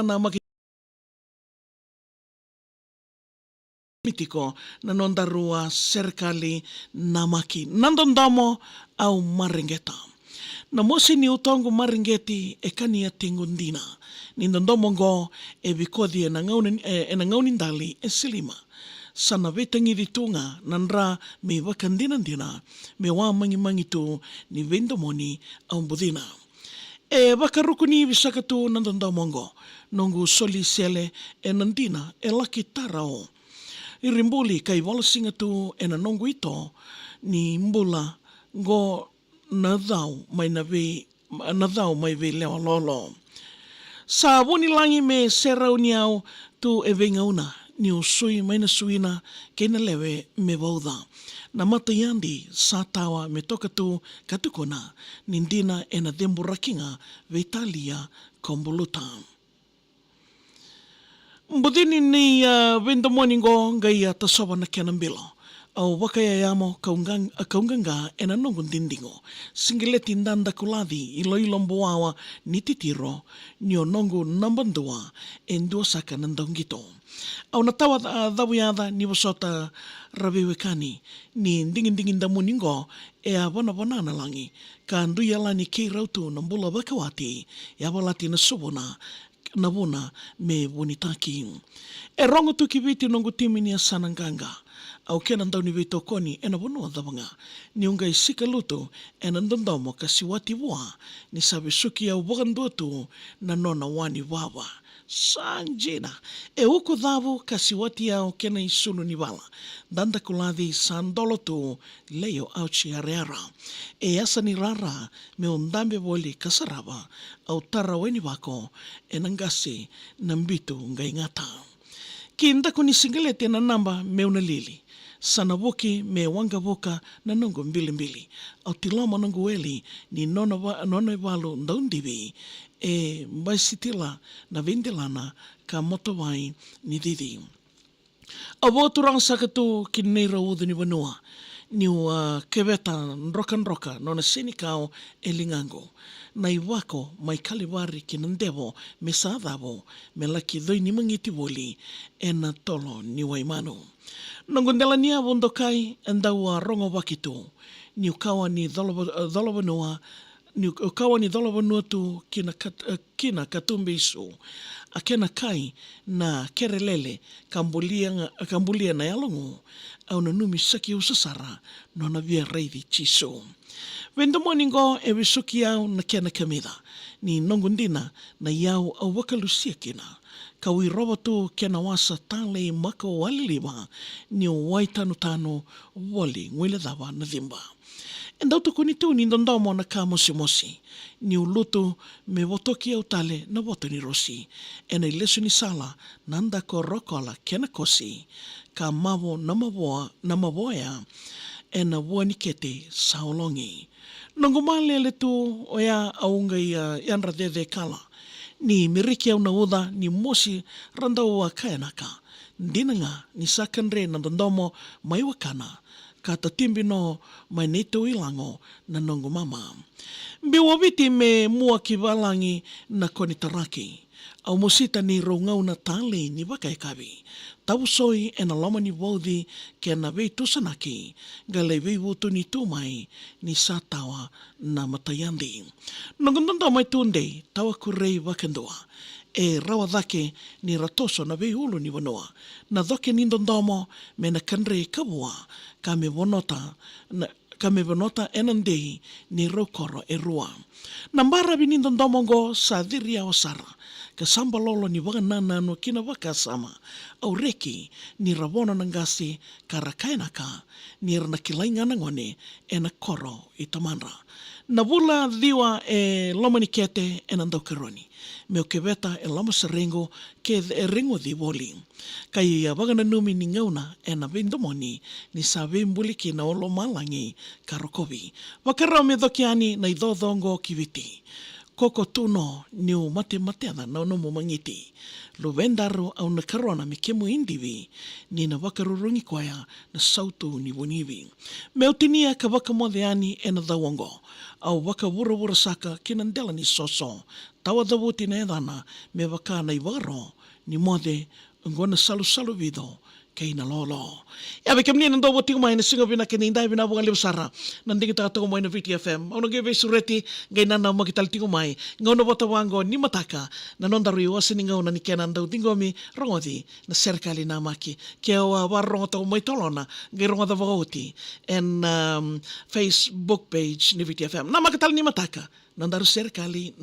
na mitiko na nondarua serikali na maki nandondamo au Maringeta. Na mosi ni utongo Maringeti e kania tingundina. Ni nondomo ngo e bikodi e na ngaunindali e silima. Sana vetangi ditunga nandra me wakandina me wa mangi tu ni vendomoni au mbudina. E wakarukuni visakatu nandondomo ngo nongu soli sele e nandina e laki tarao. I rimbuli kai walasinga tu e na nongu ito ni mbula ngo na dhau mai ve leo lolo. Sa wuni langi me serau ni au tu e vengauna ni usui maina suina keina lewe me waudha. Na matayandi sa tawa me toka tu katukona nindina e na demburakinga ve talia kombuluta. Mbudini ni vendomoni ngo ngai tasoba na kenambilo. Au wakaya yamo kaunganga e na nongun dindingo. Singileti ndanda kuladi ilo mbuawa ni titiro ni o nongu nambandua e ndua saka nandongito. Au natawa dhawiyada ni wasota rabiwekani ni ndingin damuni ngo e a wana langi. Ka nduya ni kei rautu nambula wakawati ya walati na subona na wuna me wunitaki. E rongo tuki viti nongu timini a sananganga. Au kena ndau ni vito koni e na wunua dhavanga. Ni unga i sika luto e na ndondomo ka siwati wua ni sabi suki au wakanduatu na nona wani wawa. Sanjina. E uku dhavu ka siwati au kena i sunu ni wala. Danda kuladhi sandolo tu leo au chiareara. E asa ni rara me undambe woli kasaraba au tara weni wako e nangasi nambitu ngai ngata. Kinda kuni singalete na namba me unalili. Sana woki me wanga woka na nongo mbili. Au tiloma nongo weli ni nona walu ndaundiwi e mbaisitila na vendelana ka motowai ni didi. Au woturang sakatu ki neira udu ni wanua. Ni keweta nroka nona senikao e lingango. Na iwako mai kaliwari ki nandevo me saadavo me laki doi ni mangiti woli e na tolo ni waimanu. Nongondela nia wondokai andau rongo wakitu. Ni ukawa ni dholobanua ni ukawa ni dholobanua tu kina katumbe isu. A kena kai na kerelele kambulia na yalongu au na numi saki usasara no na via reithi chiso. Vendomoni ngo e wisuki au na kena kamida ni nongundina na yau au wakalusia kina. Kawi roba tu kena wasa tale maka waliliwa ni waitanu tano wali ngwile dawa na dhimba. Endau tuku ni tu ni ndondomo na ka mosi. Ni ulutu me wotoki au tale na woto ni rosi. E na ilesu ni sala nanda ko rokola kena kosi. Ka mawo na mawoya e na wani kete saolongi. Nongumale le tu o ya aunga yanra dede kala. Ni miriki au na uda ni mosi randau wa kayanaka. Ndinanga ni sakanre na ndondomo mai wakana. Ka tatimbi no mai neto ilango na nongo mama. Mbiwawiti me mua kiwalangi na konitaraki. Au mosita ni rongau na tale ni wakaikawi. Tau soi e na lama ni waudhi ke na wei tusanaki. Gale wei wutu ni tumai ni satawa na matayandi. Nongondonda mai tunde tawa kurei wakendua. E rawa dhake ni ratoso na wei ulu ni wanoa. Na dhoke ni ndondomo me na kanre kabua ka me wanota enandei ni rokoro e rua. Nambara bini ndondomo ngo sa dhiria o sara. Ka samba lolo ni wakanana no kina wakasama. Au reki ni rawona nangasi ka rakainaka ni rana kilaingana ngone e na koro i tamandra. Na wula dhiwa e lomani kete e nandau karoni. Meo keweta e lama serengo ke e ringo di woli. Kai wakana numi ni ngauna e na vendomoni ni sa vembuli ki na olo malangi ka rokovi. Wakarao me dhokiani na idhodhongo kiviti. koko tuno ni o mate mateana na ono mo mangiti. Lo vendaro au na karona me kemu indivi ni na wakarurungi koia na sautu ni wunivi. Me utinia ka waka modeani e na dawango au waka wura wura saka kinandela ni soso. Tawa dawuti na edana me waka na iwaro ni mode ngona salu salu vido kay na lolo. Yabe kem ni nando wati kumay na singa vina kinindai vina bunga libsara. Nanding kita kumay na VTFM. Ono gebe sureti gay na magital ti kumay. Ngono bota wango ni mataka na nondaru iwasin ngaw na ni kenando tingomi rongodi na serkali na maki. Kaya warong to may tolona gay rongada vagoti and Facebook page ni VTFM. Na magital ni mataka nondaru serkali